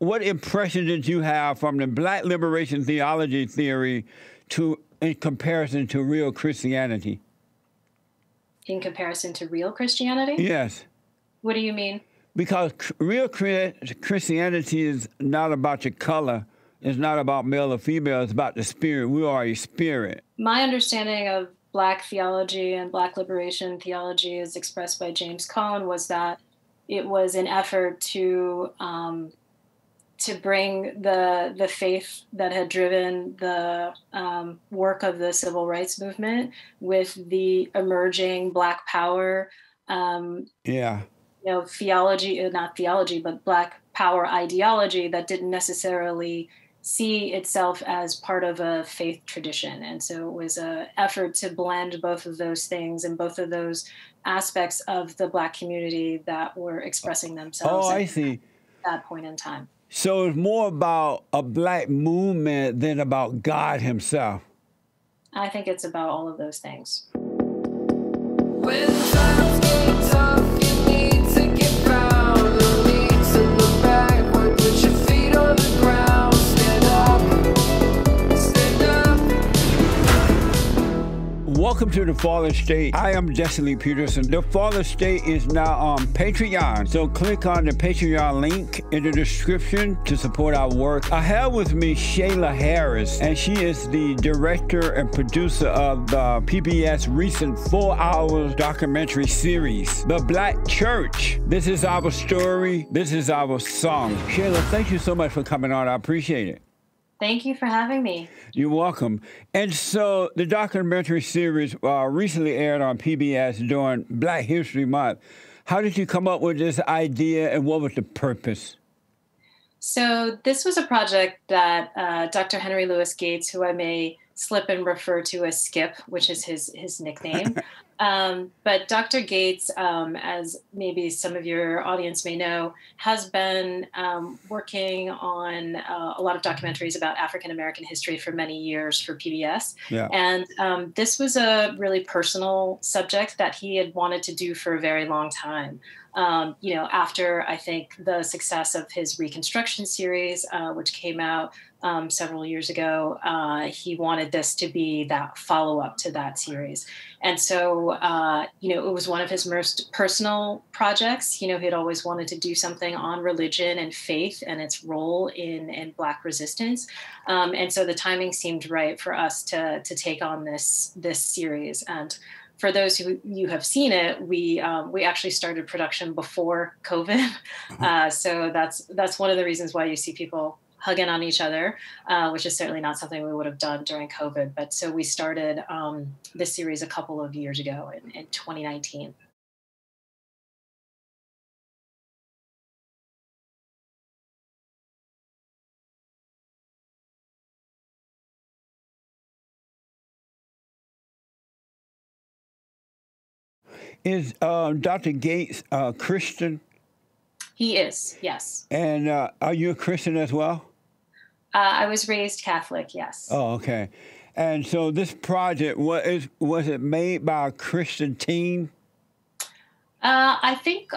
what impression did you have from the Black liberation theology theory in comparison to real Christianity? In comparison to real Christianity? Yes. What do you mean? Because real Christianity is not about your color. It's not about male or female. It's about the spirit. We are a spirit. My understanding of Black theology and Black liberation theology, as expressed by James Cone, was that it was an effort to bring the faith that had driven the work of the civil rights movement with the emerging Black power, theology, not theology, but Black power ideology that didn't necessarily see itself as part of a faith tradition. And so it was an effort to blend both of those things and both of those aspects of the Black community that were expressing themselves at that point in time. So it's more about a Black movement than about God himself. I think it's about all of those things. When times get tough, you need to get proud. No need to look backward, put your feet on the ground. Stand up, stand up. Welcome to The Fallen State. I am Jesse Lee Peterson. The Fallen State is now on Patreon. So click on the Patreon link in the description to support our work. I have with me Shayla Harris, and she is the director and producer of the PBS recent 4-hour documentary series, The Black Church. This is our story. This is our song. Shayla, thank you so much for coming on. I appreciate it. Thank you for having me. You're welcome. And so the documentary series recently aired on PBS during Black History Month. How did you come up with this idea, and what was the purpose? So this was a project that Dr. Henry Louis Gates, who I may slip and refer to as Skip, which is his nickname. But Dr. Gates, as maybe some of your audience may know, has been working on a lot of documentaries about African-American history for many years for PBS. Yeah. And this was a really personal subject that he had wanted to do for a very long time. After, I think, the success of his Reconstruction series, which came out several years ago, he wanted this to be that follow-up to that series. And so, it was one of his most personal projects. He had always wanted to do something on religion and faith and its role in Black resistance. And so the timing seemed right for us to take on this series. And for those you have seen it, we actually started production before COVID. So that's one of the reasons why you see people hugging on each other, which is certainly not something we would have done during COVID. But so we started this series a couple of years ago in 2019. Is Dr. Gates Christian? He is, yes. And are you a Christian as well? I was raised Catholic, yes. Oh, okay. And so this project, was it made by a Christian team? I think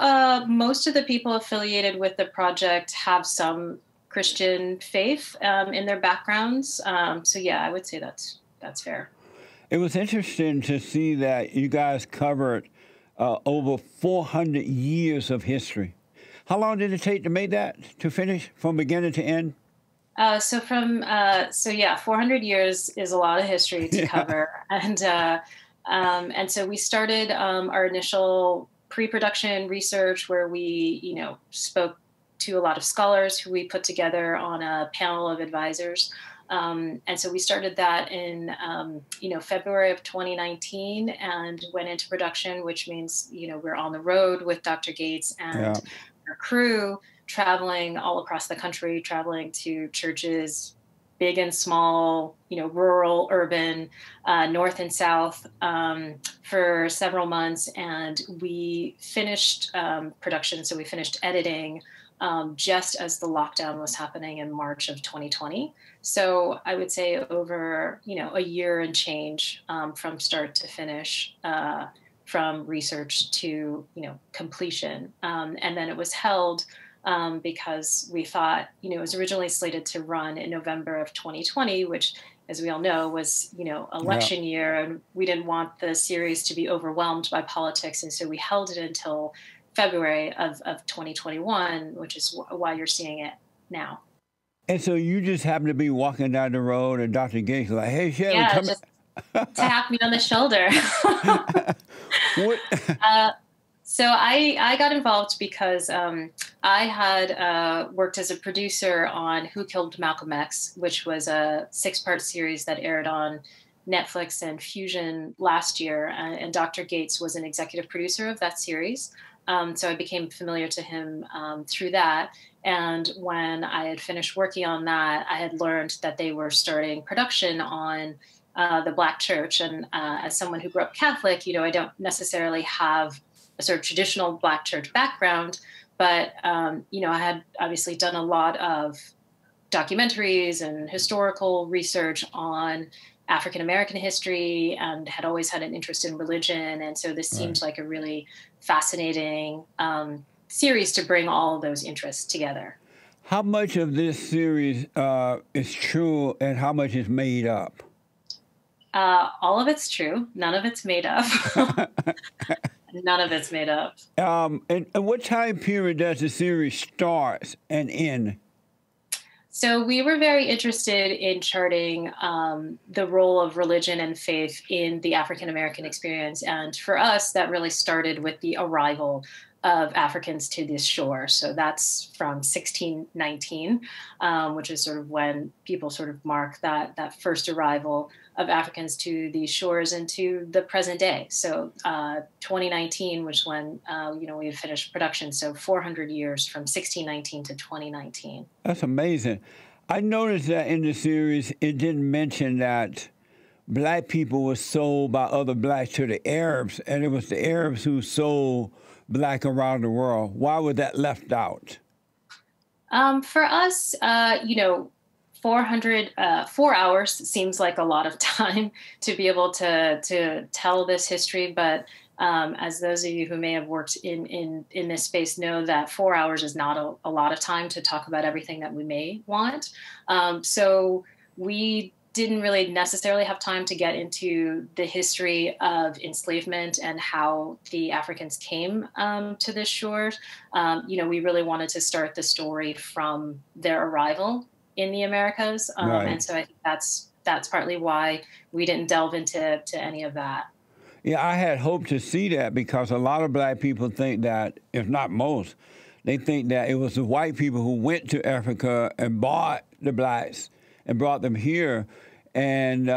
most of the people affiliated with the project have some Christian faith in their backgrounds. So yeah, I would say that's fair. It was interesting to see that you guys covered over 400 years of history. How long did it take to make that, to finish, from beginning to end? 400 years is a lot of history to cover. And so we started our initial pre-production research where we, spoke to a lot of scholars who we put together on a panel of advisors. And so we started that in, February of 2019 and went into production, which means, we're on the road with Dr. Gates and our crew, traveling all across the country, traveling to churches, big and small, rural, urban, north and south, for several months. And we finished production. So we finished editing just as the lockdown was happening in March of 2020. So I would say over, a year and change from start to finish, from research to, completion. And then it was held because we thought, it was originally slated to run in November of 2020, which, as we all know, was, election year. And we didn't want the series to be overwhelmed by politics. And so we held it until February of 2021, which is why you're seeing it now. And so you just happen to be walking down the road and Dr. Gates was like, hey, Shayla, yeah, just tap me on the shoulder. What? So I got involved because I had worked as a producer on Who Killed Malcolm X, which was a 6-part series that aired on Netflix and Fusion last year. And Dr. Gates was an executive producer of that series. So I became familiar to him through that. And when I had finished working on that, I had learned that they were starting production on the Black church. And as someone who grew up Catholic, I don't necessarily have a sort of traditional Black church background, but, I had obviously done a lot of documentaries and historical research on African-American history and had always had an interest in religion. And so this seemed like a really fascinating series to bring all of those interests together. How much of this series is true and how much is made up? All of it's true. None of it's made up. None of it's made up. And what time period does the series start and end? So we were very interested in charting the role of religion and faith in the African-American experience. And for us, that really started with the arrival of Africans to this shore. So that's from 1619, which is sort of when people sort of mark that first arrival of Africans to these shores and to the present day. So 2019 was when, we had finished production. So 400 years from 1619 to 2019. That's amazing. I noticed that in the series, it didn't mention that Black people were sold by other Blacks to the Arabs, and it was the Arabs who sold Black around the world. Why was that left out? For us, 4 hours seems like a lot of time to be able to tell this history. But as those of you who may have worked in this space know that 4 hours is not a lot of time to talk about everything that we may want. So we didn't really necessarily have time to get into the history of enslavement and how the Africans came to this shore. We really wanted to start the story from their arrival in the Americas. And so I think that's partly why we didn't delve into any of that. Yeah, I had hoped to see that because a lot of Black people think that, if not most, they think that it was the white people who went to Africa and bought the Blacks and brought them here, and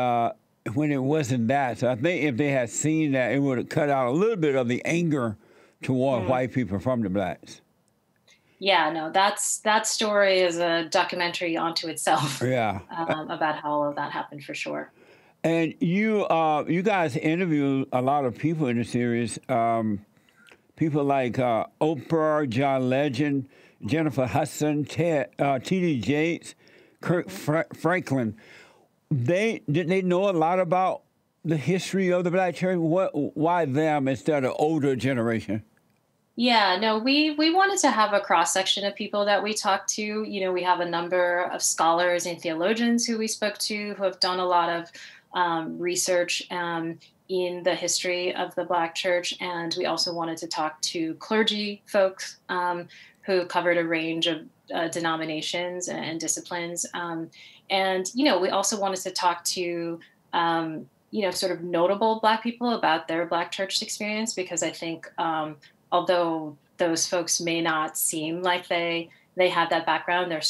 when it wasn't that. So I think if they had seen that, it would have cut out a little bit of the anger toward white people from the Blacks. Yeah, no, that story is a documentary unto itself. Yeah, about how all of that happened for sure. And you guys interview a lot of people in the series. People like Oprah, John Legend, Jennifer Hudson, T.D. Jakes, Kirk Franklin. Did they know a lot about the history of the Black church? Why them instead of older generation? Yeah, no, we wanted to have a cross-section of people that we talked to. We have a number of scholars and theologians who we spoke to who have done a lot of research in the history of the Black church. And we also wanted to talk to clergy folks who covered a range of denominations and disciplines. And we also wanted to talk to, sort of notable Black people about their Black church experience, because I think although those folks may not seem like they had that background, their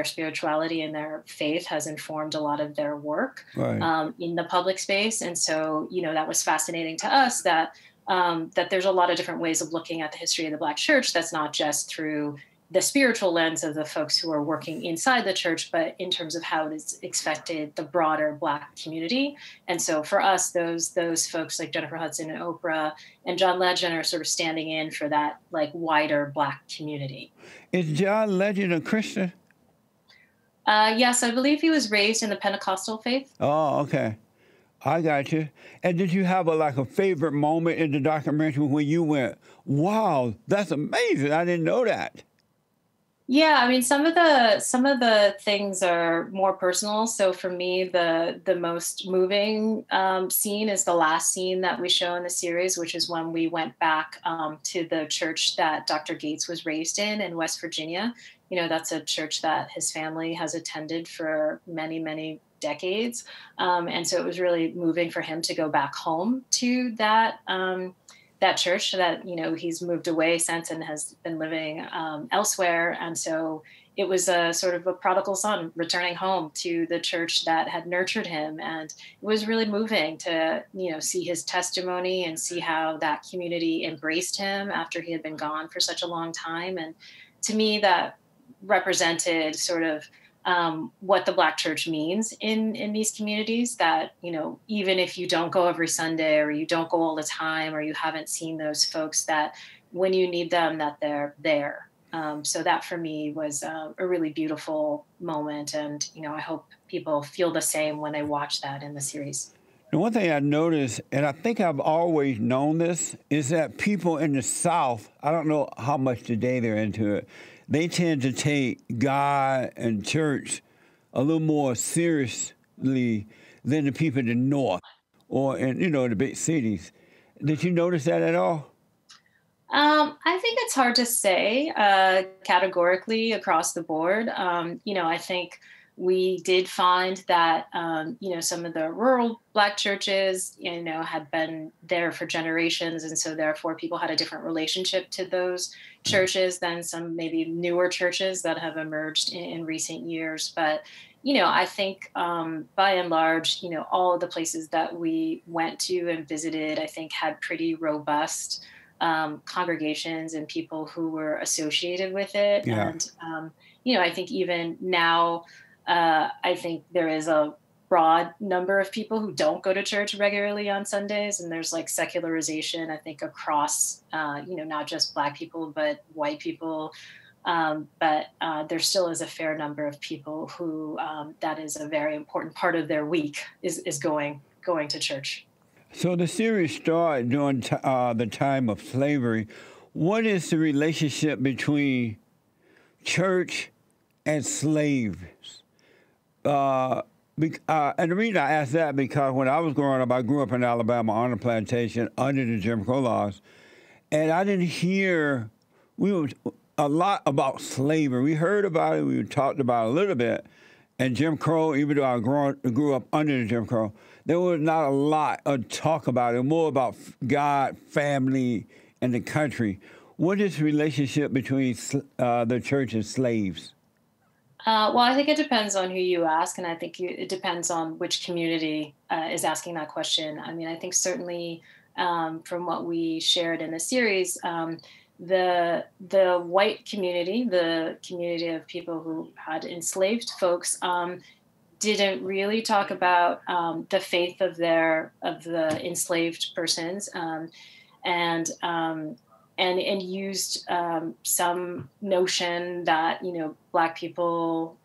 spirituality and their faith has informed a lot of their work in the public space. And so, that was fascinating to us that there's a lot of different ways of looking at the history of the Black church. That's not just through the spiritual lens of the folks who are working inside the church, but in terms of how it has affected the broader Black community. And so for us, those folks like Jennifer Hudson and Oprah and John Legend are sort of standing in for that wider Black community. Is John Legend a Christian? Yes, I believe he was raised in the Pentecostal faith. Oh, okay. I got you. And did you have a favorite moment in the documentary when you went, wow, that's amazing, I didn't know that? Yeah, I mean, some of the things are more personal. So for me, the most moving scene is the last scene that we show in the series, which is when we went back to the church that Dr. Gates was raised in West Virginia. You know, that's a church that his family has attended for many, many decades, and so it was really moving for him to go back home to that church that, you know, he's moved away since and has been living elsewhere. And so it was a sort of a prodigal son returning home to the church that had nurtured him. And it was really moving to, you know, see his testimony and see how that community embraced him after he had been gone for such a long time. And to me, that represented sort of what the Black church means in these communities, that, you know, even if you don't go every Sunday or you don't go all the time or you haven't seen those folks, that when you need them, that they're there. So that for me was a really beautiful moment. And, you know, I hope people feel the same when they watch that in the series. And one thing I noticed, and I think I've always known this, is that people in the South, I don't know how much today they're into it, they tend to take God and church a little more seriously than the people in the North or in, you know, the big cities. Did you notice that at all? I think it's hard to say categorically across the board. You know, I think we did find that, you know, some of the rural Black churches, you know, had been there for generations. And so therefore people had a different relationship to those churches than some maybe newer churches that have emerged in recent years. But, you know, I think by and large, you know, all of the places that we went to and visited, I think had pretty robust congregations and people who were associated with it. Yeah. And, you know, I think even now, I think there is a broad number of people who don't go to church regularly on Sundays. And there's like secularization, I think, across, you know, not just Black people, but white people. But there still is a fair number of people who that is a very important part of their week is going to church. So the series started during the time of slavery. What is the relationship between church and slaves? And the reason I ask that, because when I was growing up, I grew up in Alabama on a plantation under the Jim Crow laws, and I didn't hear a lot about slavery. We heard about it, we talked about it a little bit, and Jim Crow, even though I grew up under the Jim Crow, there was not a lot of talk about it, more about God, family, and the country. What is the relationship between the church and slaves? Well, I think it depends on who you ask, and I think it depends on which community is asking that question. I mean, I think certainly from what we shared in the series, the white community, the community of people who had enslaved folks, didn't really talk about the faith of the enslaved persons, and used some notion that, you know, Black people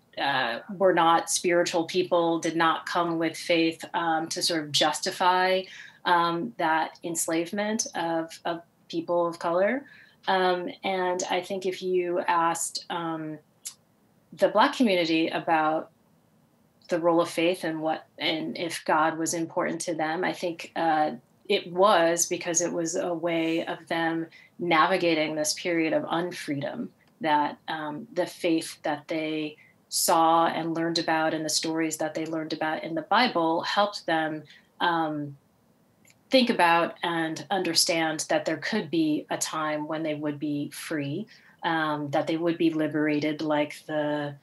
were not spiritual people, did not come with faith to sort of justify that enslavement of people of color. And I think if you asked the Black community about the role of faith and if God was important to them, I think it was, because it was a way of them navigating this period of unfreedom, that the faith that they saw and learned about and the stories that they learned about in the Bible helped them think about and understand that there could be a time when they would be free, that they would be liberated like the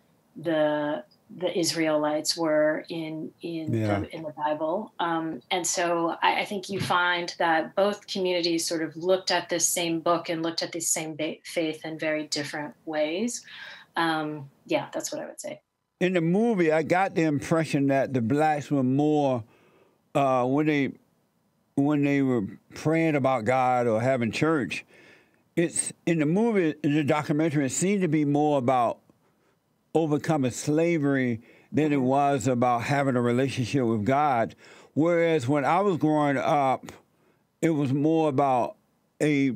Israelites were in the Bible. And so I think you find that both communities sort of looked at this same book and looked at this same faith in very different ways. Yeah, that's what I would say. In the movie, I got the impression that the Blacks were more, when they were praying about God or having church, it's in the movie, in the documentary, it seemed to be more about overcoming slavery than it was about having a relationship with God. Whereas when I was growing up, it was more about a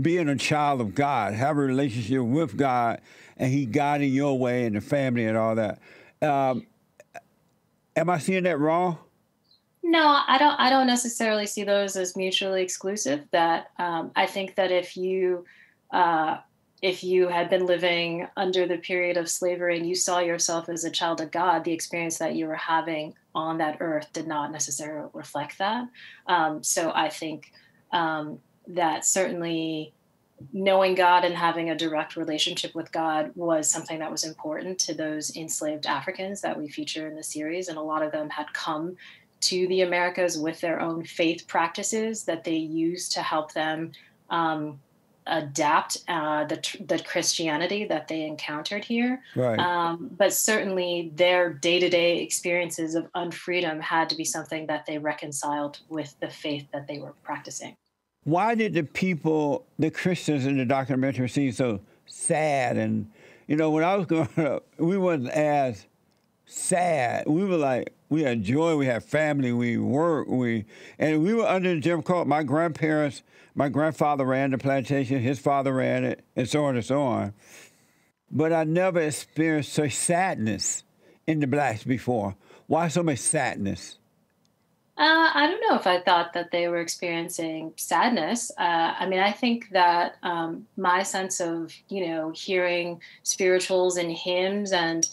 being a child of God, have a relationship with God, and He guiding your way and the family and all that. Am I seeing that wrong? No, I don't necessarily see those as mutually exclusive. That I think that if you had been living under the period of slavery and you saw yourself as a child of God, the experience that you were having on that earth did not necessarily reflect that. So I think that certainly knowing God and having a direct relationship with God was something that was important to those enslaved Africans that we feature in the series. And a lot of them had come to the Americas with their own faith practices that they used to help them adapt the Christianity that they encountered here. Right. But certainly their day-to-day experiences of unfreedom had to be something that they reconciled with the faith that they were practicing. Why did the Christians in the documentary seem so sad? And, when I was growing up, we wasn't as sad. We were like, we had joy, we had family, we worked, and we were under Jim Crow. My grandfather ran the plantation, his father ran it, and so on and so on. But I never experienced such sadness in the blacks before. Why so much sadness? I don't know if I thought that they were experiencing sadness. I think that my sense of, hearing spirituals and hymns and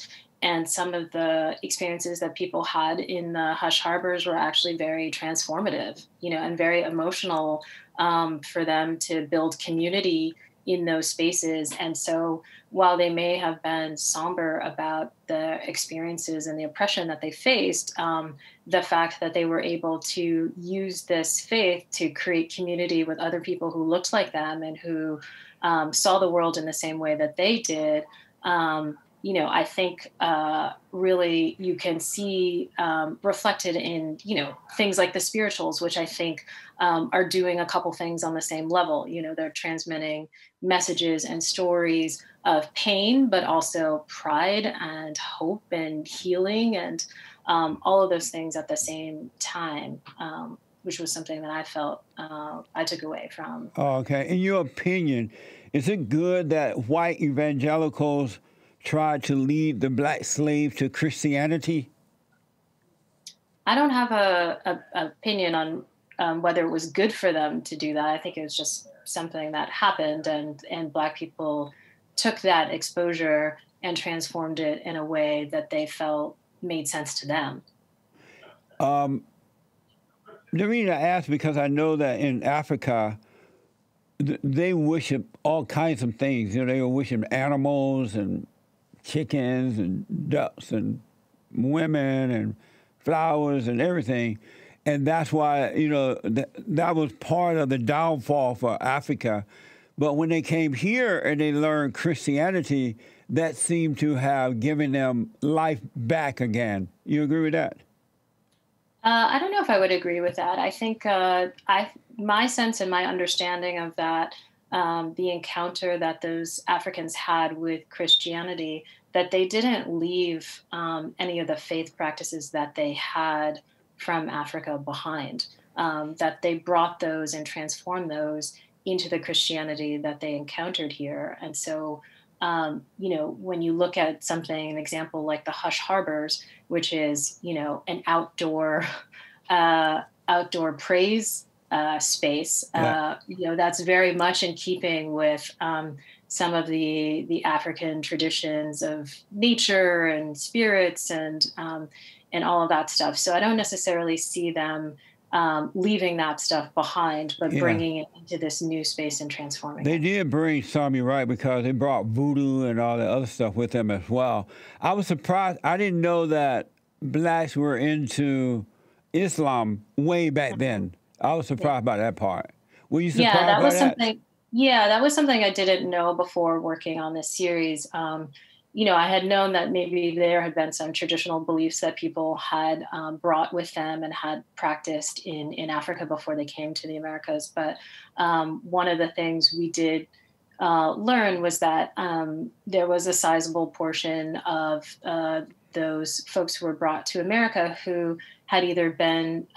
some of the experiences that people had in the hush harbors were actually very transformative, and very emotional for them to build community in those spaces. And so while they may have been somber about the experiences and the oppression that they faced, the fact that they were able to use this faith to create community with other people who looked like them and who saw the world in the same way that they did, I think really you can see reflected in, things like the spirituals, which I think are doing a couple things on the same level. They're transmitting messages and stories of pain, but also pride and hope and healing and all of those things at the same time, which was something that I felt I took away from. Oh, okay. In your opinion, is it good that white evangelicals tried to lead the black slave to Christianity? I don't have a opinion on whether it was good for them to do that. I think it was just something that happened, and Black people took that exposure and transformed it in a way that they felt made sense to them. The reason I ask, because I know that in Africa, they worship all kinds of things. They worship animals and chickens and ducks and women and flowers and everything. And that's why, that was part of the downfall for Africa. But when they came here and they learned Christianity, that seemed to have given them life back again. You agree with that? I don't know if I would agree with that. I think my sense and my understanding of that, the encounter that those Africans had with Christianity, that they didn't leave any of the faith practices that they had from Africa behind, that they brought those and transformed those into the Christianity that they encountered here. And so, when you look at an example like the Hush Harbors, which is, an outdoor praise space, that's very much in keeping with some of the African traditions of nature and spirits and all of that stuff. So I don't necessarily see them leaving that stuff behind, but bringing it into this new space and transforming They it. did bring some, you're right, because they brought voodoo and all the other stuff with them as well. I was surprised. I didn't know that blacks were into Islam way back then. I was surprised by that part. Were you surprised that by was that? something. Yeah, that was something I didn't know before working on this series. I had known that maybe there had been some traditional beliefs that people had brought with them and had practiced in Africa before they came to the Americas. But one of the things we did learn was that there was a sizable portion of those folks who were brought to America who had either been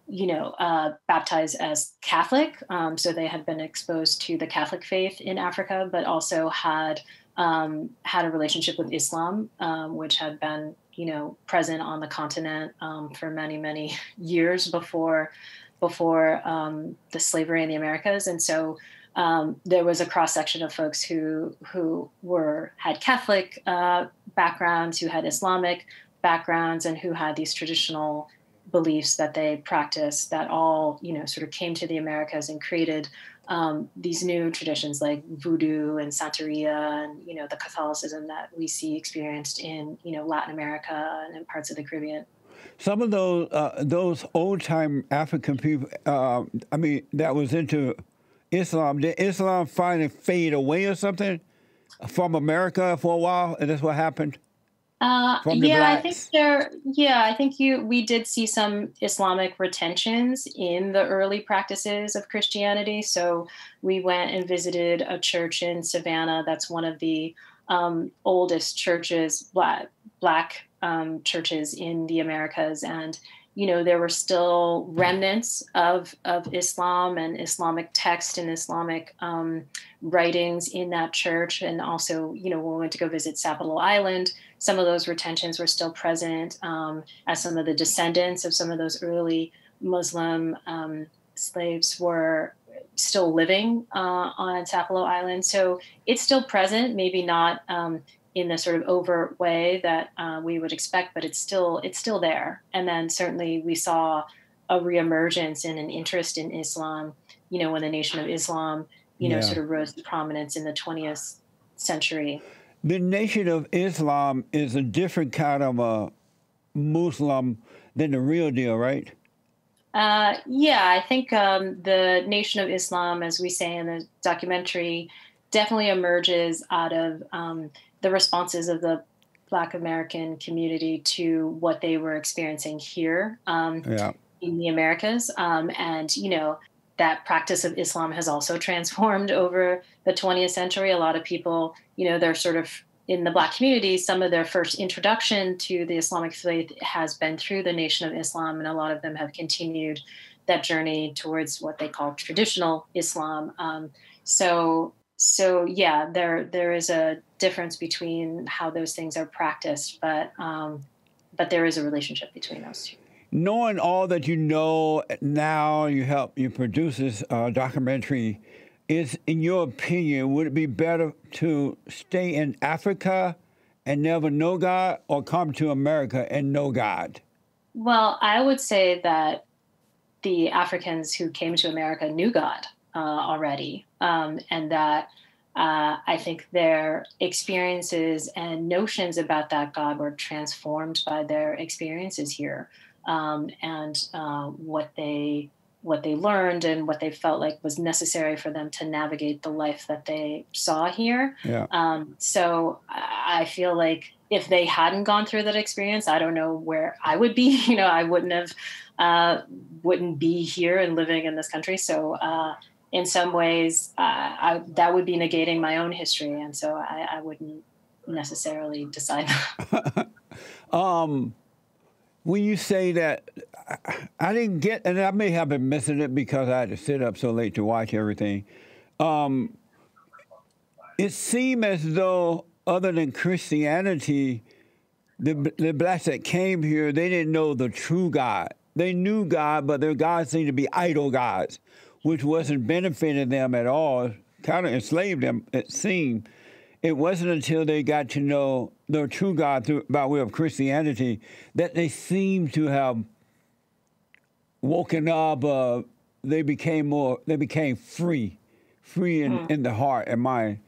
baptized as Catholic. So they had been exposed to the Catholic faith in Africa, but also had a relationship with Islam, which had been, present on the continent for many, many years before the slavery in the Americas. And so there was a cross section of folks who had Catholic backgrounds, who had Islamic backgrounds, and who had these traditional beliefs that they practiced that all, sort of came to the Americas and created these new traditions like voodoo and Santeria and, the Catholicism that we see experienced in, Latin America and in parts of the Caribbean. Some of those old-time African people, that was into Islam, did Islam finally fade away or something from America for a while, and that's what happened? From the blacks? I think we did see some Islamic retentions in the early practices of Christianity. So we went and visited a church in Savannah. That's one of the oldest churches, black churches in the Americas. And, there were still remnants of Islam and Islamic text and Islamic writings in that church. And also, when we went to go visit Sapelo Island, some of those retentions were still present, as some of the descendants of some of those early Muslim slaves were still living on Sapelo Island. So it's still present, maybe not in the sort of overt way that we would expect, but it's still there. And then certainly we saw a reemergence in an interest in Islam, when the Nation of Islam, sort of rose to prominence in the 20th century. The Nation of Islam is a different kind of a Muslim than the real deal, right? I think the Nation of Islam, as we say in the documentary, definitely emerges out of the responses of the Black American community to what they were experiencing here in the Americas. And, that practice of Islam has also transformed over the 20th century. A lot of people, they're sort of in the Black community, some of their first introduction to the Islamic faith has been through the Nation of Islam. And a lot of them have continued that journey towards what they call traditional Islam. So there is a difference between how those things are practiced, but there is a relationship between those two. Knowing all that you know now, you produce this documentary, is, in your opinion, would it be better to stay in Africa and never know God, or come to America and know God? Well, I would say that the Africans who came to America knew God already, and that I think their experiences and notions about that God were transformed by their experiences here, and what they learned and what they felt like was necessary for them to navigate the life that they saw here. Yeah. So I feel like if they hadn't gone through that experience, I don't know where I would be. I wouldn't be here and living in this country. So in some ways, that would be negating my own history. And so I wouldn't necessarily decide that. When you say that, I didn't get, and I may have been missing it because I had to sit up so late to watch everything. It seemed as though, other than Christianity, the blacks that came here, they didn't know the true God. They knew God, but their gods seemed to be idol gods, which wasn't benefiting them at all, kind of enslaved them, it seemed. It wasn't until they got to know the true God by way of Christianity that they seemed to have woken up. They became free in the heart and mind.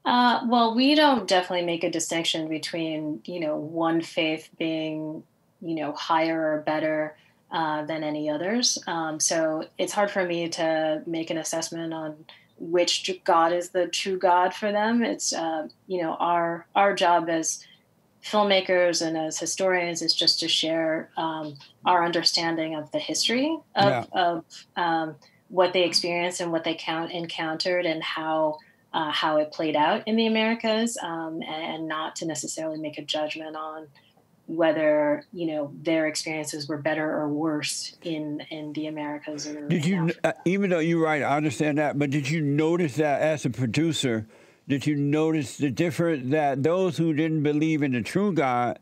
Well, we don't definitely make a distinction between, one faith being, higher or better than any others. So it's hard for me to make an assessment on which God is the true God for them. It's, our job as filmmakers and as historians is just to share our understanding of the history of what they experienced and what they encountered and how it played out in the Americas, and not to necessarily make a judgment on, whether, you know, their experiences were better or worse in the Americas. Or Did you, even though you're right, I understand that, but did you notice that as a producer, did you notice the difference that those who didn't believe in the true God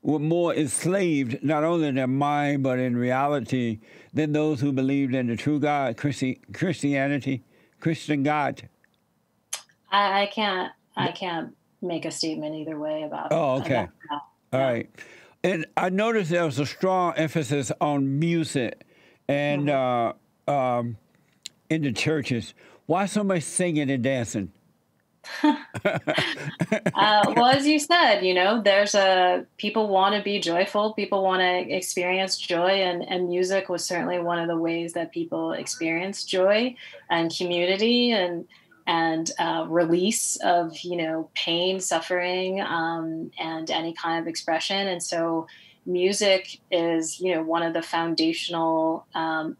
were more enslaved, not only in their mind, but in reality, than those who believed in the true God, Christianity, Christian God? I can't make a statement either way about. Oh, okay. About that. All Yeah. right. And I noticed there was a strong emphasis on music and in the churches. Why so much singing and dancing? Well, as you said, you know, people want to be joyful. People want to experience joy, and music was certainly one of the ways that people experience joy and community and release of, you know, pain, suffering, and any kind of expression. And so music is, you know, one of the foundational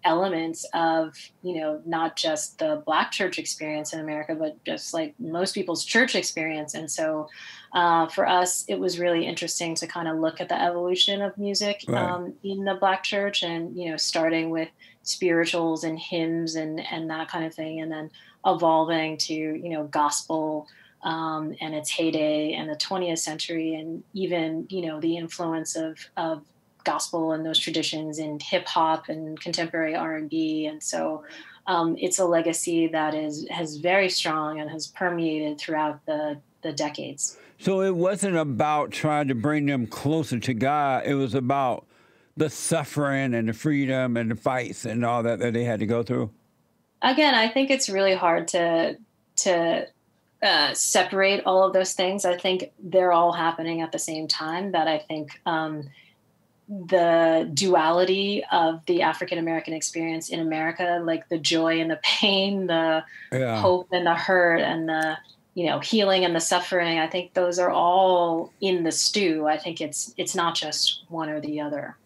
elements of, you know, not just the Black church experience in America, but just like most people's church experience. And so for us, it was really interesting to kind of look at the evolution of music in the Black church, and, you know, starting with spirituals and hymns and that kind of thing, and then evolving to, you know, gospel and its heyday in the 20th century, and even, you know, the influence of gospel and those traditions in hip hop and contemporary R&B. And so it's a legacy that has very strong and has permeated throughout the decades. So it wasn't about trying to bring them closer to God. It was about the suffering and the freedom and the fights and all that they had to go through. Again, I think it's really hard to separate all of those things. I think they're all happening at the same time. That I think the duality of the African American experience in America, like the joy and the pain, the hope and the hurt, and the, you know, healing and the suffering, I think those are all in the stew. I think it's not just one or the other.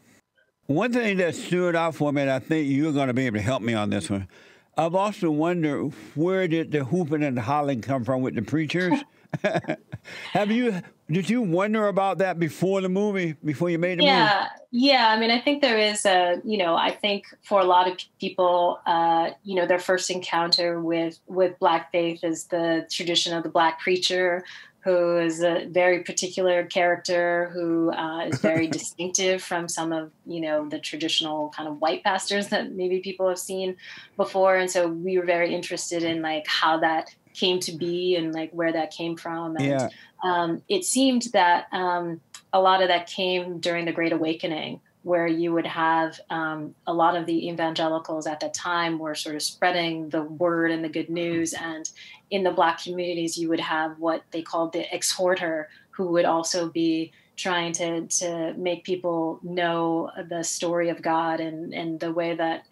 One thing that stood out for me, and I think you're going to be able to help me on this one, I've also wondered, where did the hooping and the hollering come from with the preachers? Did you wonder about that before the movie, before you made the movie? Yeah. I mean, I think there is I think for a lot of people, you know, their first encounter with Black faith is the tradition of the Black preacher, who is a very particular character, who is very distinctive from some of, you know, the traditional kind of white pastors that maybe people have seen before. And so we were very interested in like how that came to be and like where that came from. And it seemed that a lot of that came during the Great Awakening, where you would have a lot of the evangelicals at the time were sort of spreading the word and the good news. And in the Black communities, you would have what they called the exhorter, who would also be trying to make people know the story of God, and the way that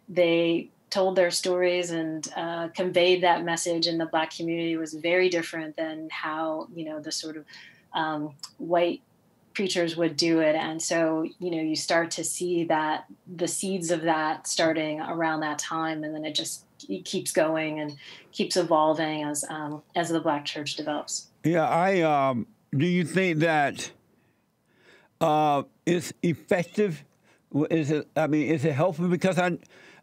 they told their stories and conveyed that message in the Black community was very different than how, you know, the sort of white preachers would do it. And so, you know, you start to see that the seeds of that starting around that time, and then it keeps going and keeps evolving as the Black church develops. Yeah, do you think that it's effective? Is it helpful? Because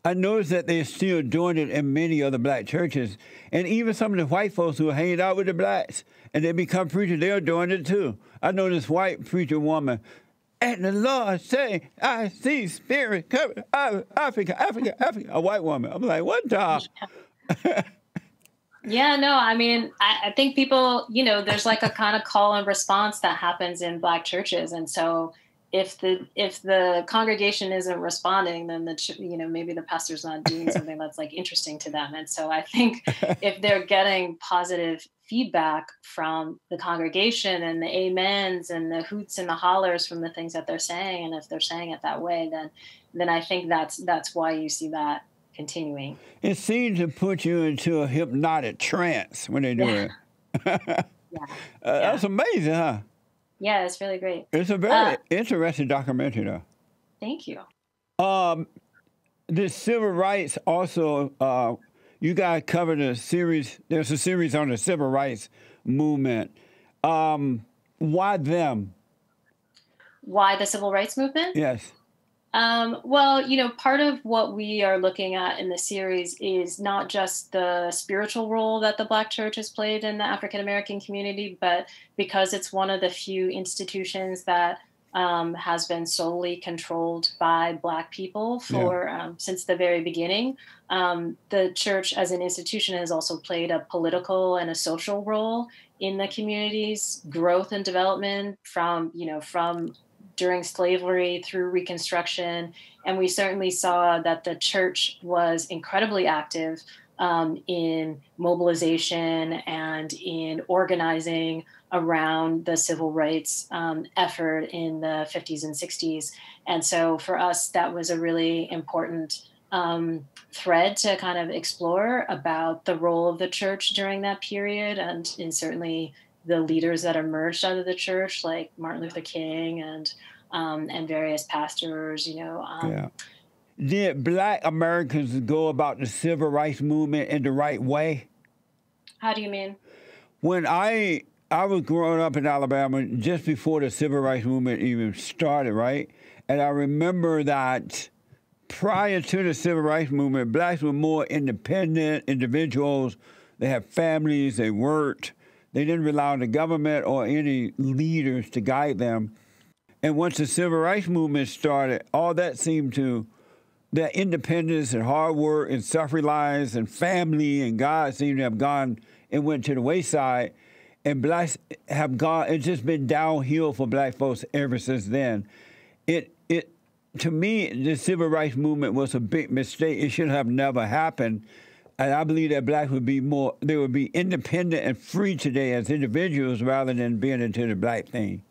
I noticed that they're still doing it in many other Black churches, and even some of the white folks who are hanging out with the Blacks and they become preachers, they're doing it too. I know this white preacher woman, and the Lord say, I see spirit coming out of Africa, a white woman. I'm like, what the? Yeah, no, I mean, I think people, you know, there's like a kind of call and response that happens in Black churches. And so if the congregation isn't responding, then maybe the pastor's not doing something that's like interesting to them. And so I think if they're getting positive feedback from the congregation and the amens and the hoots and the hollers from the things that they're saying, and if they're saying it that way, then I think that's why you see that continuing. It seems to put you into a hypnotic trance when they do it. That's amazing, huh? Yeah, it's really great. It's a very interesting documentary, though. Thank you. The civil rights also, you guys covered a series. There's a series on the civil rights movement. Why them? Why the civil rights movement? Yes. Well, part of what we are looking at in the series is not just the spiritual role that the Black church has played in the African American community, but because it's one of the few institutions that has been solely controlled by Black people for since the very beginning. The church as an institution has also played a political and a social role in the community's growth and development from during slavery through Reconstruction. And we certainly saw that the church was incredibly active in mobilization and in organizing around the civil rights effort in the 50s and 60s. And so for us, that was a really important thread to kind of explore about the role of the church during that period, and certainly the leaders that emerged out of the church, like Martin Luther King and various pastors, Did Black Americans go about the civil rights movement in the right way? How do you mean? When I was growing up in Alabama just before the civil rights movement even started, right? And I remember that prior to the civil rights movement, Blacks were more independent individuals. They had families, they worked. They didn't rely on the government or any leaders to guide them. And once the civil rights movement started, all that seemed to, that independence and hard work and self-reliance and family and God seemed to have gone and went to the wayside. And Blacks have gone, it's just been downhill for Black folks ever since then. To me, the civil rights movement was a big mistake. It should have never happened. And I believe that Blacks would be they would be independent and free today as individuals rather than being into the Black thing.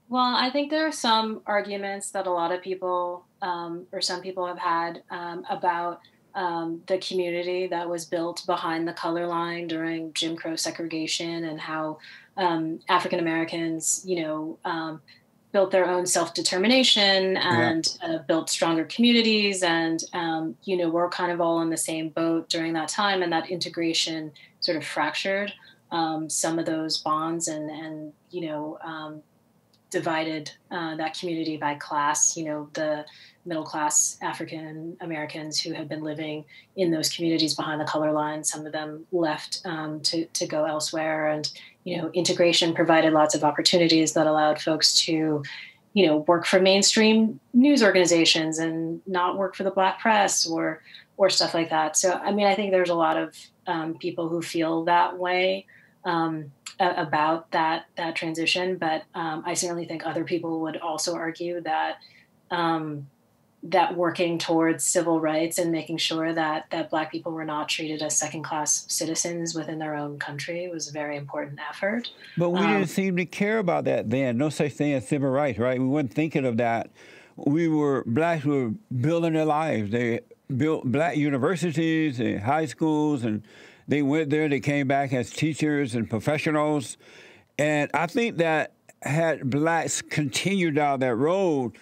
Well, I think there are some arguments that a lot of people or some people have had about the community that was built behind the color line during Jim Crow segregation, and how African Americans, built their own self-determination and built stronger communities, and we're kind of all in the same boat during that time, and that integration sort of fractured some of those bonds and divided that community by class. The middle-class African Americans who had been living in those communities behind the color line, some of them left to go elsewhere. And, integration provided lots of opportunities that allowed folks to, work for mainstream news organizations and not work for the Black press or stuff like that. So, I mean, I think there's a lot of people who feel that way about that transition, but I certainly think other people would also argue that that working towards civil rights and making sure that Black people were not treated as second-class citizens within their own country was a very important effort. But we didn't seem to care about that then. No such thing as civil rights, right? We weren't thinking of that. Blacks were building their lives. They built Black universities and high schools, and they went there, they came back as teachers and professionals. And I think that had Blacks continued down that road,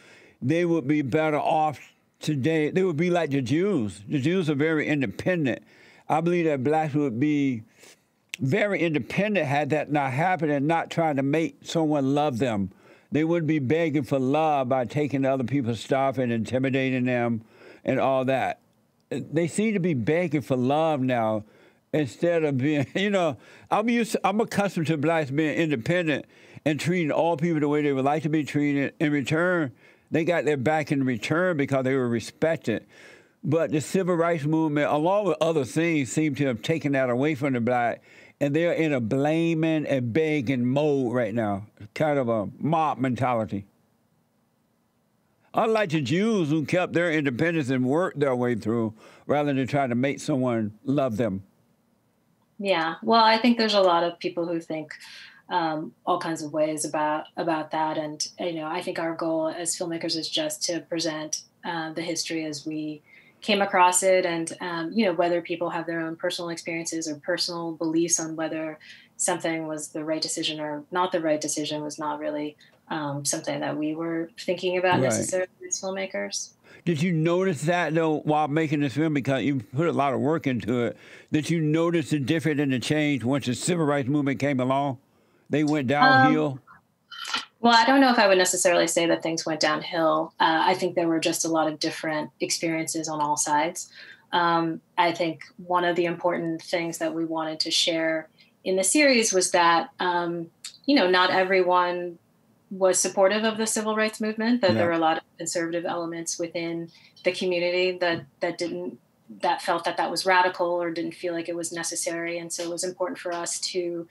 they would be better off today. They would be like the Jews. The Jews are very independent. I believe that Blacks would be very independent had that not happened, and not trying to make someone love them. They wouldn't be begging for love by taking other people's stuff and intimidating them and all that. They seem to be begging for love now, instead of being, I'm accustomed to Blacks being independent and treating all people the way they would like to be treated. In return, they got their back in return because they were respected. But the civil rights movement, along with other things, seem to have taken that away from the Black, and they're in a blaming and begging mode right now, kind of a mob mentality. Unlike the Jews, who kept their independence and worked their way through rather than trying to make someone love them. Yeah, well, I think there's a lot of people who think all kinds of ways about that. And, I think our goal as filmmakers is just to present the history as we came across it. And, whether people have their own personal experiences or personal beliefs on whether something was the right decision or not the right decision was not really something that we were thinking about necessarily as filmmakers. Did you notice that, though, while making this film, because you put a lot of work into it, that you noticed the difference in the change once the civil rights movement came along? They went downhill? Well, I don't know if I would necessarily say that things went downhill. I think there were just a lot of different experiences on all sides. I think one of the important things that we wanted to share in the series was that, not everyone was supportive of the civil rights movement, that there were a lot of conservative elements within the community that felt that that was radical or didn't feel like it was necessary. And so it was important for us to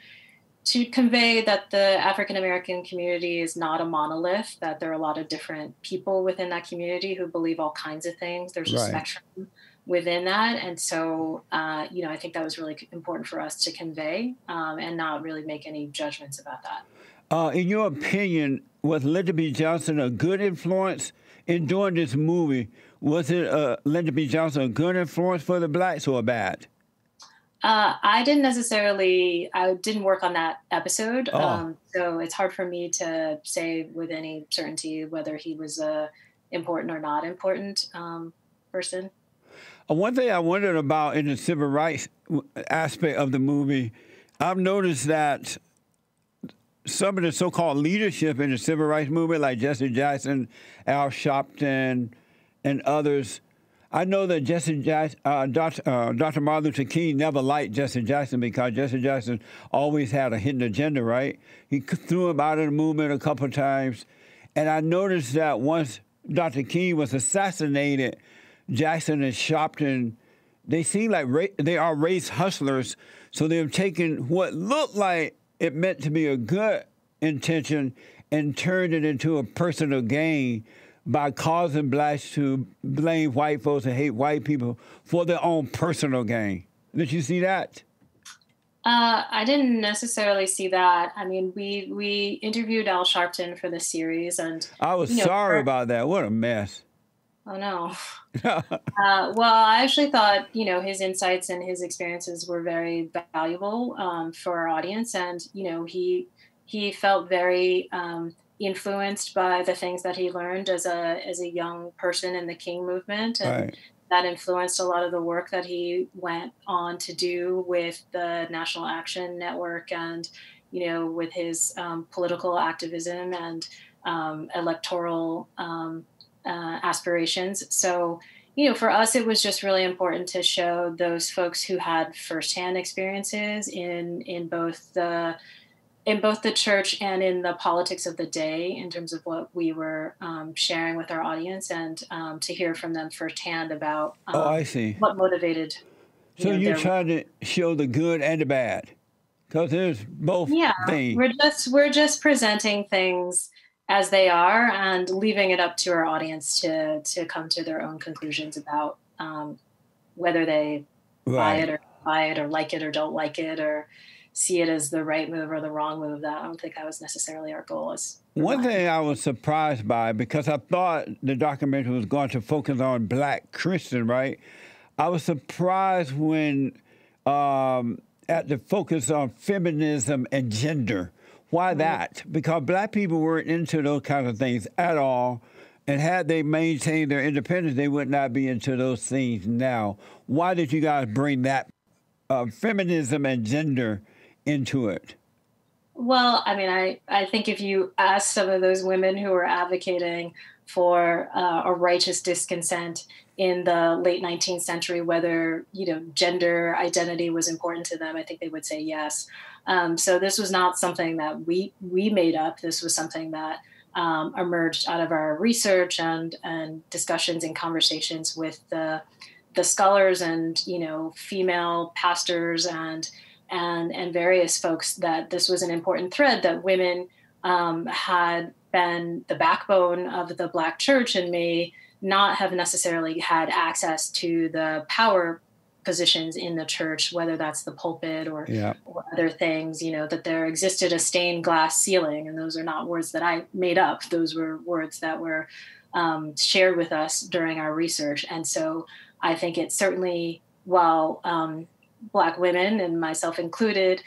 convey that the African-American community is not a monolith, that there are a lot of different people within that community who believe all kinds of things. There's a spectrum within that. And so, I think that was really important for us to convey and not really make any judgments about that. In your opinion, was Lyndon B. Johnson a good influence in doing this movie? Was it Lyndon B. Johnson a good influence for the blacks or bad? I didn't work on that episode. So it's hard for me to say with any certainty whether he was a important or not important person. One thing I wondered about in the civil rights aspect of the movie, I've noticed that some of the so-called leadership in the civil rights movement, like Jesse Jackson, Al Sharpton, and others, I know that Dr. Martin Luther King never liked Jesse Jackson because Jesse Jackson always had a hidden agenda, right? He threw him out of the movement a couple of times. And I noticed that once Dr. King was assassinated, Jackson and Sharpton, they seem like they are race hustlers. So they've taken what looked like it meant to be a good intention and turned it into a personal gain by causing blacks to blame white folks and hate white people for their own personal gain. Did you see that? I didn't necessarily see that. I mean, we interviewed Al Sharpton for the series, and I was sorry about that. What a mess. Oh no. Well, I actually thought, his insights and his experiences were very valuable for our audience, and he felt very influenced by the things that he learned as a young person in the King movement, and that influenced a lot of the work that he went on to do with the National Action Network and with his political activism and electoral aspirations. So for us, it was just really important to show those folks who had firsthand experiences in both the church and in the politics of the day in terms of what we were sharing with our audience, and to hear from them firsthand about I see. What motivated. So you're trying to show the good and the bad, because there's both things. We're just presenting things as they are and leaving it up to our audience to come to their own conclusions about whether they buy it or like it or don't like it or see it as the right move or the wrong move. I don't think that was necessarily our goal. One thing I was surprised by, because I thought the documentary was going to focus on black Christians, right? I was surprised when at the focus on feminism and gender. Why that? Because black people weren't into those kinds of things at all. And had they maintained their independence, they would not be into those things now. Why did you guys bring that feminism and gender into it? Well, I mean, I think if you ask some of those women who were advocating for a righteous disconsent in the late 19th century, whether, gender identity was important to them, I think they would say yes. So this was not something that we made up. This was something that emerged out of our research and discussions and conversations with the scholars and, female pastors and various folks, that this was an important thread, that women had been the backbone of the Black church and may not have necessarily had access to the power positions in the church, whether that's the pulpit or other things, that there existed a stained glass ceiling. And those are not words that I made up. Those were words that were shared with us during our research. And so I think it certainly, while Black women, and myself included,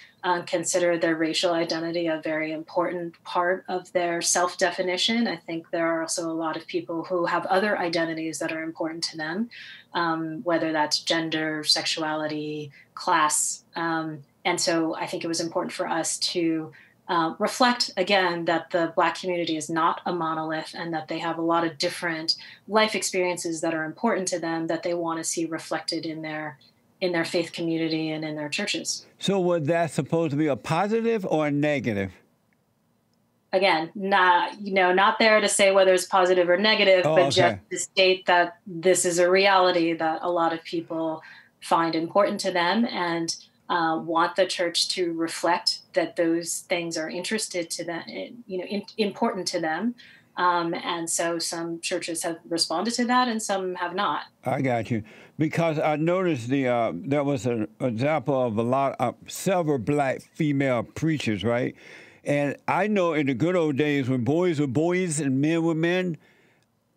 consider their racial identity a very important part of their self-definition, I think there are also a lot of people who have other identities that are important to them, whether that's gender, sexuality, class. And so I think it was important for us to reflect, again, that the Black community is not a monolith and that they have a lot of different life experiences that are important to them that they want to see reflected in their faith community and in their churches. So was that supposed to be a positive or a negative? Again, not there to say whether it's positive or negative, but just to state that this is a reality that a lot of people find important to them and want the church to reflect that those things are interested to them, important to them. And so some churches have responded to that and some have not. I got you. Because I noticed there was an example of several Black female preachers, right? And I know in the good old days when boys were boys and men were men,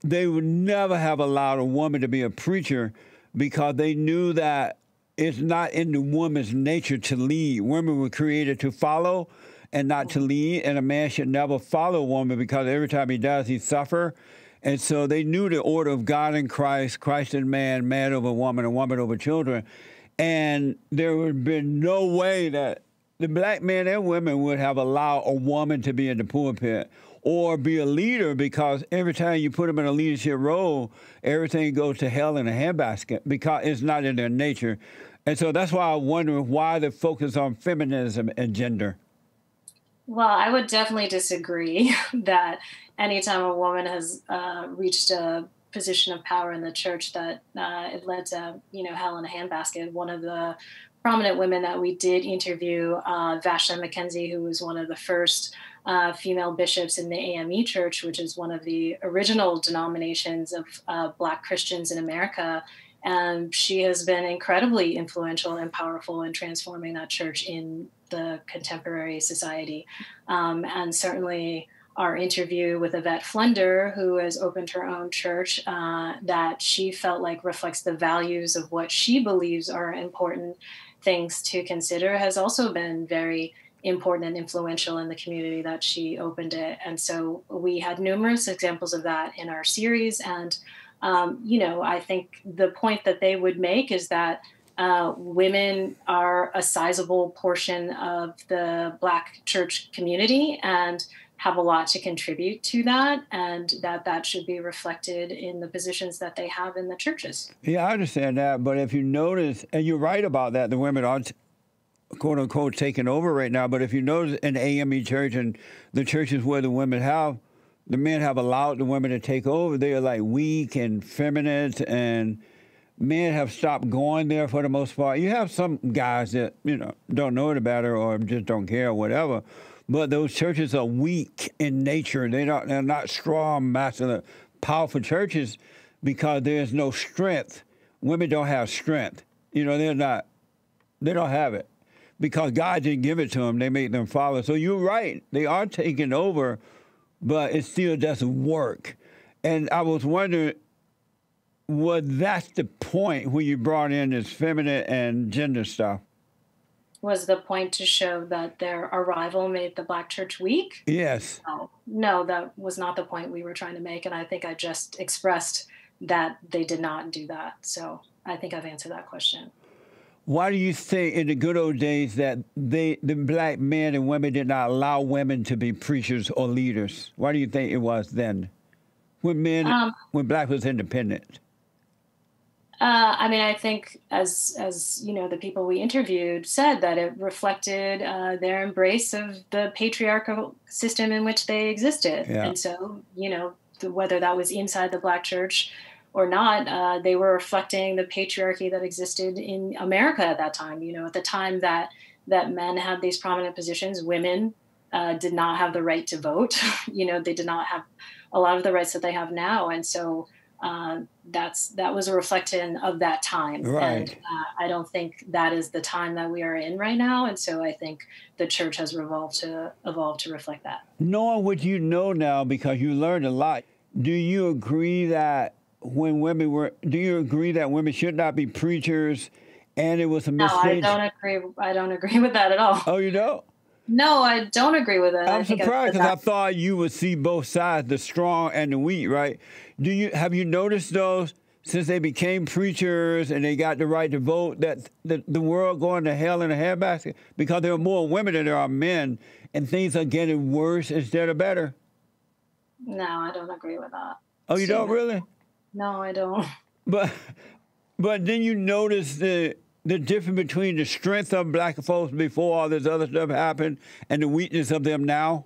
they would never have allowed a woman to be a preacher because they knew that it's not in the woman's nature to lead. Women were created to follow and not to lead, and a man should never follow a woman because every time he does, he suffers. And so they knew the order of God in Christ, Christ in man, man over woman, and woman over children. And there would have been no way that the Black men and women would have allowed a woman to be in the pulpit or be a leader, because every time you put them in a leadership role, everything goes to hell in a handbasket because it's not in their nature. And so that's why I wonder why the focus on feminism and gender. Well, I would definitely disagree that anytime a woman has reached a position of power in the church that it led to, hell in a handbasket. One of the prominent women that we did interview, Vashta McKenzie, who was one of the first female bishops in the AME Church, which is one of the original denominations of Black Christians in America. And she has been incredibly influential and powerful in transforming that church in the contemporary society. And certainly our interview with Yvette Flunder, who has opened her own church, that she felt like reflects the values of what she believes are important things to consider, has also been very important and influential in the community that she opened it. And so we had numerous examples of that in our series. And, I think the point that they would make is that women are a sizable portion of the Black church community and have a lot to contribute to that, and that should be reflected in the positions that they have in the churches. Yeah, I understand that. But if you notice, and you're right about that, the women are quote unquote taking over right now. But if you notice in the AME church and the churches where the men have allowed the women to take over, they are like weak and feminine, and men have stopped going there for the most part. You have some guys that, don't know any better or just don't care or whatever. But those churches are weak in nature. They're not strong, masculine, powerful churches because there's no strength. Women don't have strength. They don't have it because God didn't give it to them. They make them follow. So you're right. They are taking over, but it still doesn't work. And I was wondering, that's the point when you brought in this feminine and gender stuff? Was the point to show that their arrival made the Black church weak? Yes. No, that was not the point we were trying to make. And I think I just expressed that they did not do that. So I think I've answered that question. Why do you think in the good old days that the Black men and women did not allow women to be preachers or leaders? Why do you think it was then when Black was independent? I think as the people we interviewed said, that it reflected their embrace of the patriarchal system in which they existed. Yeah. And so, whether that was inside the Black church or not, they were reflecting the patriarchy that existed in America at that time. At the time that men had these prominent positions, women did not have the right to vote. They did not have a lot of the rights that they have now. And so that was a reflection of that time. Right. And I don't think that is the time that we are in right now. And so I think the church has evolved to reflect that. Knowing what you know now, because you learned a lot, do you agree that women should not be preachers and it was a mistake? No, I don't agree with that at all. Oh, you don't? No, I don't agree with it. I'm surprised because I thought you would see both sides, the strong and the weak, right? Have you noticed those since they became preachers and they got the right to vote, that the world going to hell in a handbasket because there are more women than there are men, and things are getting worse instead of better? No, I don't agree with that. Oh, you don't really? No, I don't. But then you notice the difference between the strength of black folks before all this other stuff happened and the weakness of them now?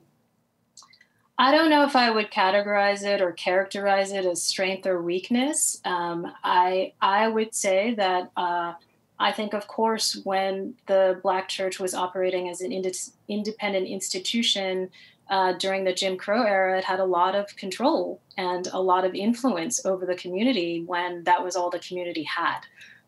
I don't know if I would categorize it or characterize it as strength or weakness. I would say that I think, of course, when the Black church was operating as an independent institution during the Jim Crow era, it had a lot of control and a lot of influence over the community when that was all the community had.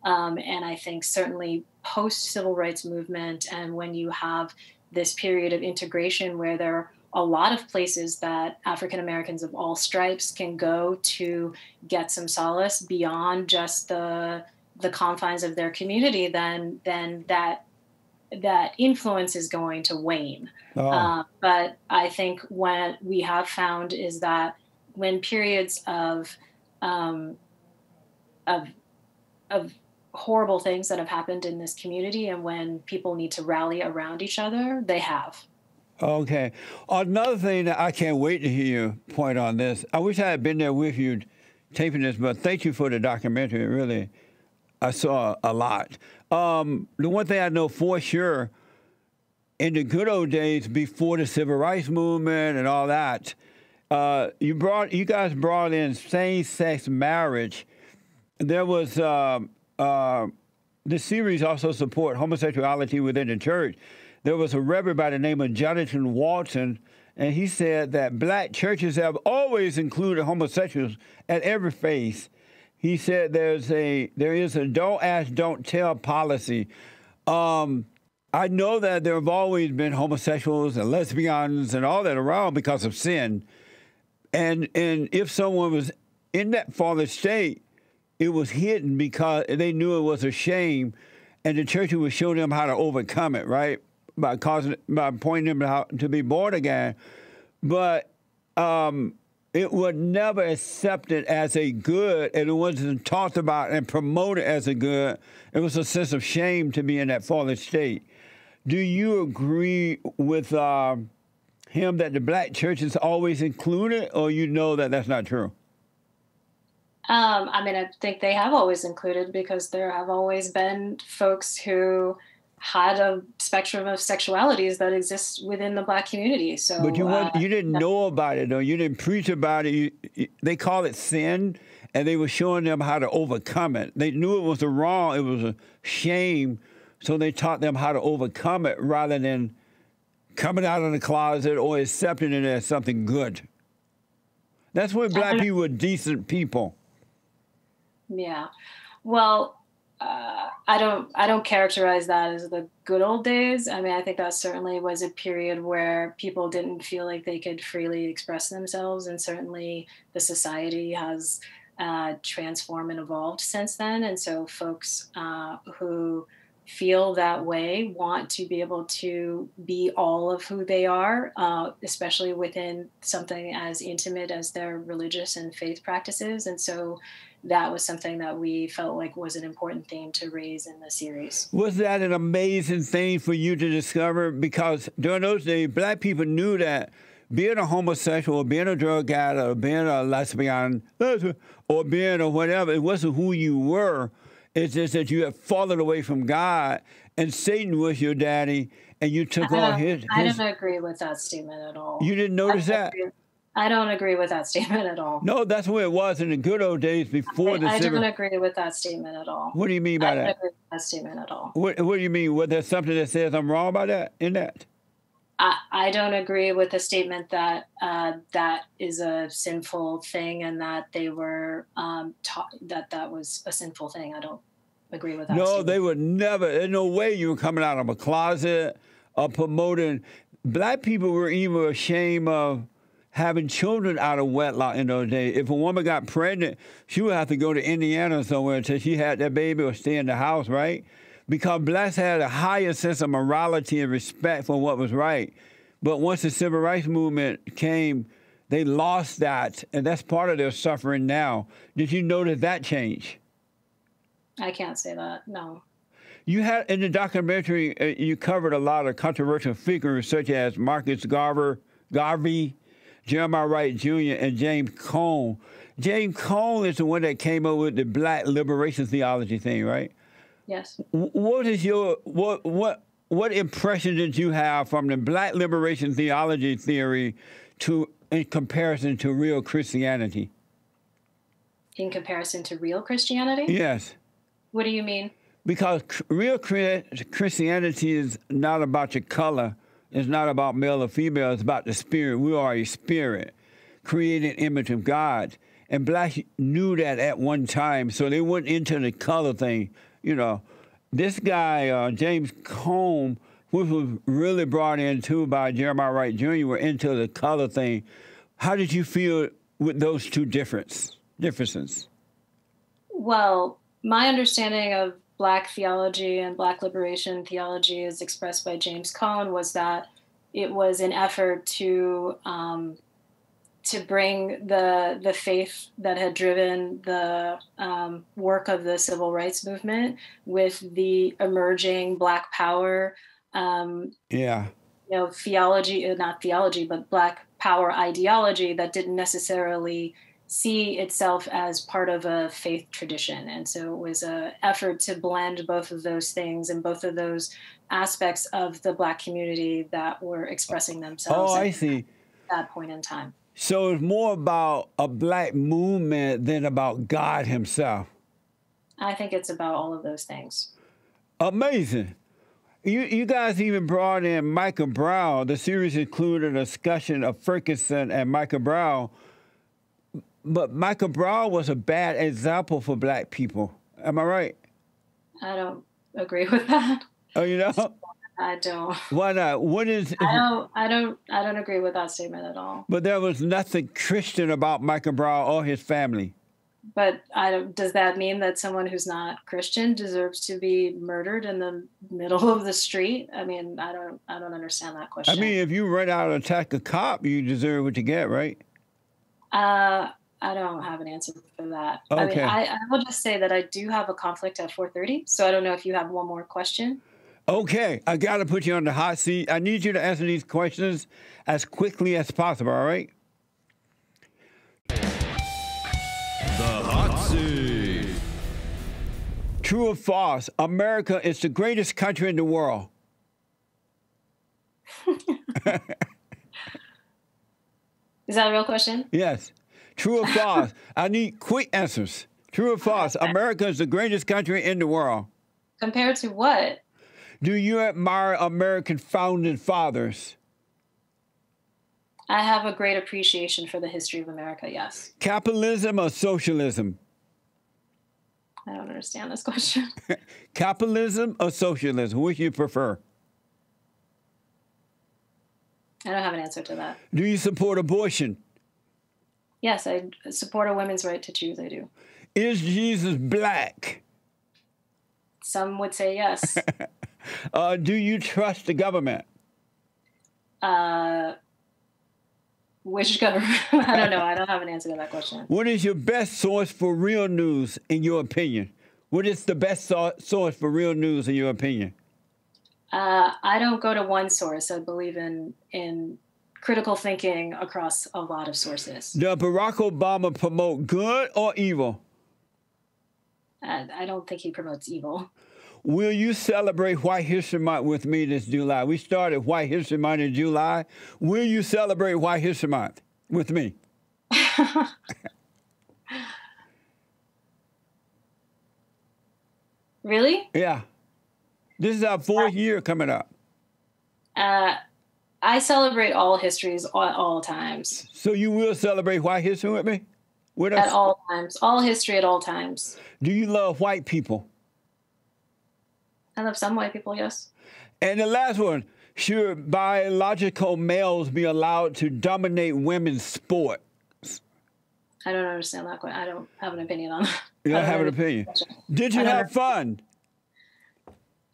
And I think certainly post-civil rights movement, and when you have this period of integration where there are a lot of places that African Americans of all stripes can go to get some solace beyond just the confines of their community, then that influence is going to wane. Oh. But I think what we have found is that when periods of horrible things that have happened in this community, and when people need to rally around each other, they have. Okay. Another thing that I can't wait to hear your point on this. I wish I had been there with you taping this, but thank you for the documentary. Really, I saw a lot. The one thing I know for sure, in the good old days before the civil rights movement and all that, you guys brought in same-sex marriage. There was the series also support homosexuality within the church. There was a reverend by the name of Jonathan Walton, and he said that black churches have always included homosexuals at every phase. He said there is a don't ask, don't tell policy. I know that there have always been homosexuals and lesbians and all that around because of sin. And if someone was in that fallen state, it was hidden because they knew it was a shame, and the church would show them how to overcome it, right? By pointing them to be born again. But it was never accepted as a good, and it wasn't talked about and promoted as a good. It was a sense of shame to be in that fallen state. Do you agree with him that the black church is always included, or you know that that's not true? I mean, I think they have always included, because there have always been folks who had a spectrum of sexualities that exists within the black community. So, but you didn't know about it, though. You didn't preach about it. They call it sin, and they were showing them how to overcome it. They knew it was a wrong, it was a shame, so they taught them how to overcome it rather than coming out of the closet or accepting it as something good. That's when black people were decent people. Yeah. Well, I don't characterize that as the good old days. I mean, I think that certainly was a period where people didn't feel like they could freely express themselves, and certainly the society has transformed and evolved since then. And so folks who feel that way want to be able to be all of who they are, especially within something as intimate as their religious and faith practices. And so that was something that we felt like was an important theme to raise in the series. Was that an amazing thing for you to discover? Because during those days, black people knew that being a homosexual, or being a drug addict, or being a lesbian, or being a whatever, it wasn't who you were. It's just that you had fallen away from God, and Satan was your daddy, and you took on his... I don't agree with that statement at all. You didn't notice that? I don't agree with that statement at all. No, that's where it was in the good old days before the civil... I don't agree with that statement at all. What do you mean by that? I don't agree with that statement at all. What do you mean? Was there something that says I'm wrong about that, in that? I don't agree with the statement that that is a sinful thing, and that they were taught that was a sinful thing. I don't agree with that statement. They would never. There's no way you were coming out of a closet or promoting. Black people were even ashamed of having children out of wedlock in those days. If a woman got pregnant, she would have to go to Indiana somewhere until she had that baby or stay in the house, right? Because blacks had a higher sense of morality and respect for what was right. But once the civil rights movement came, They lost that, and that's part of their suffering now. Did you notice that change? I can't say that, no. You had, in the documentary, you covered a lot of controversial figures such as Marcus Garvey, Jeremiah Wright Jr., and James Cone. James Cone is the one that came up with the Black liberation theology thing, right? Yes. What is your what impression did you have from the Black liberation theology theory in comparison to real Christianity? In comparison to real Christianity? Yes. What do you mean? Because real Christianity is not about your color. It's not about male or female. It's about the spirit. We are a spirit, created image of God. And Blacks knew that at one time, so they went into the color thing. You know, this guy, James Cone, which was really brought in too by Jeremiah Wright Jr., were into the color thing. How did you feel with those two differences? Well, my understanding of Black theology and Black liberation theology as expressed by James Cone was that it was an effort to bring the faith that had driven the work of the civil rights movement with the emerging Black power, theology, not theology, but Black power ideology that didn't necessarily see itself as part of a faith tradition. And so it was an effort to blend both of those things and both of those aspects of the Black community that were expressing themselves at that point in time. So it's more about a Black movement than about God himself. I think it's about all of those things. Amazing. You guys even brought in Michael Brown. The series included a discussion of Ferguson and Michael Brown. But Michael Brown was a bad example for Black people. Am I right? I don't agree with that. Oh, you know? I don't. Why not? What is? I don't agree with that statement at all. But there was nothing Christian about Michael Brown or his family. But does that mean that someone who's not Christian deserves to be murdered in the middle of the street? I mean, I don't understand that question. I mean, if you run out and attack a cop, you deserve what you get, right? I don't have an answer for that. Okay. I mean, I will just say that I do have a conflict at 4:30, so I don't know if you have one more question. Okay, I got to put you on the hot seat. I need you to answer these questions as quickly as possible, all right? The hot seat. True or false? America is the greatest country in the world. Is that a real question? Yes. True or false? I need quick answers. True or false? America is the greatest country in the world. Compared to what? Do you admire American founding fathers? I have a great appreciation for the history of America, yes. Capitalism or socialism? I don't understand this question. Capitalism or socialism? Which you prefer? I don't have an answer to that. Do you support abortion? Yes, I support a woman's right to choose, I do. Is Jesus Black? Some would say yes. Do you trust the government? Which government? I don't know. I don't have an answer to that question. What is your best source for real news, in your opinion? What is the best source for real news, in your opinion? I don't go to one source. I believe in critical thinking across a lot of sources. Does Barack Obama promote good or evil? I don't think he promotes evil. Will you celebrate White History Month with me this July? We started White History Month in July. Will you celebrate White History Month with me? Really? Yeah. This is our 4th year coming up. I celebrate all histories at all times. So you will celebrate White History with me? With us? At all times. All history at all times. Do you love white people? I love some white people, yes. And the last one, should biological males be allowed to dominate women's sport? I don't understand that question. I don't have an opinion on that. You don't have an opinion. Did you have fun?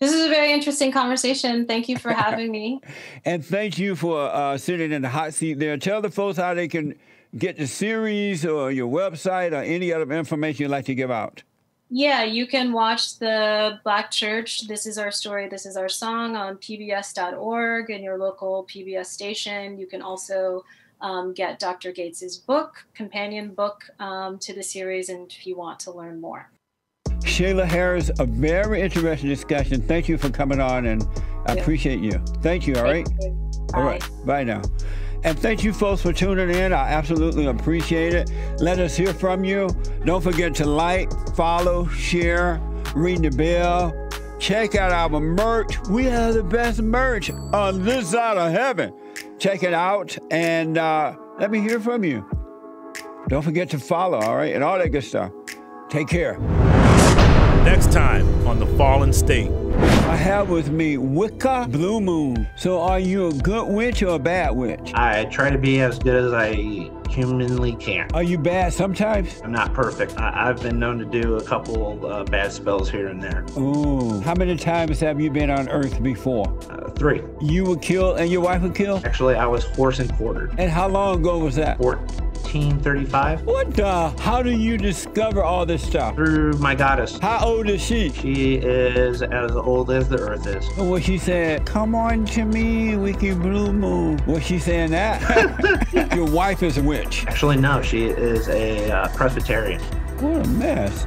This is a very interesting conversation. Thank you for having me. And thank you for sitting in the hot seat there. Tell the folks how they can get the series or your website or any other information you'd like to give out. Yeah, you can watch the Black Church, This Is Our Story, This Is Our Song on pbs.org and your local PBS station. You can also get Dr. Gates's book, companion book to the series, and if you want to learn more. Shayla Harris, a very interesting discussion. Thank you for coming on, and I appreciate you. Thank you, all right? All right, bye now. And thank you folks for tuning in. I absolutely appreciate it. Let us hear from you. Don't forget to like, follow, share, ring the bell. Check out our merch. We have the best merch on this side of heaven. Check it out, and let me hear from you. Don't forget to follow, all right, and all that good stuff. Take care. Next time on The Fallen State. I have with me Wicca Blue Moon. So are you a good witch or a bad witch? I try to be as good as I humanly can. Are you bad sometimes? I'm not perfect. I've been known to do a couple bad spells here and there. Ooh. How many times have you been on Earth before? 3. You were killed and your wife was killed? Actually, I was horse and quartered. And how long ago was that? 1435. What the? How do you discover all this stuff? Through my goddess. How old is she? She is as old as the earth is. And what she said, come on to me, Wicca Blue Moon. Was she saying that? Your wife is a witch. Actually, no, she is a Presbyterian. What a mess.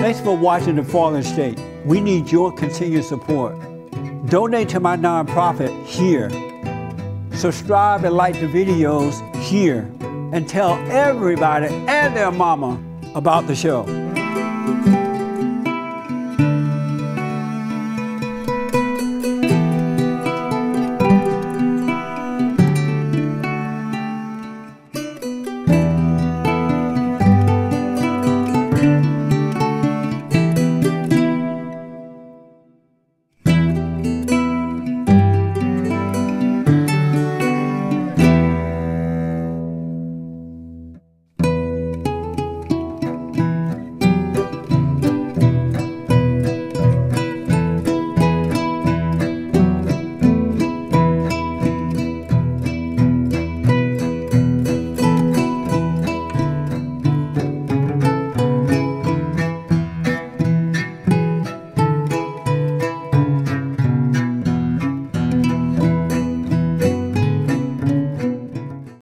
Thanks for watching The Fallen State. We need your continued support. Donate to my nonprofit here. Subscribe and like the videos here. And tell everybody and their mama about the show.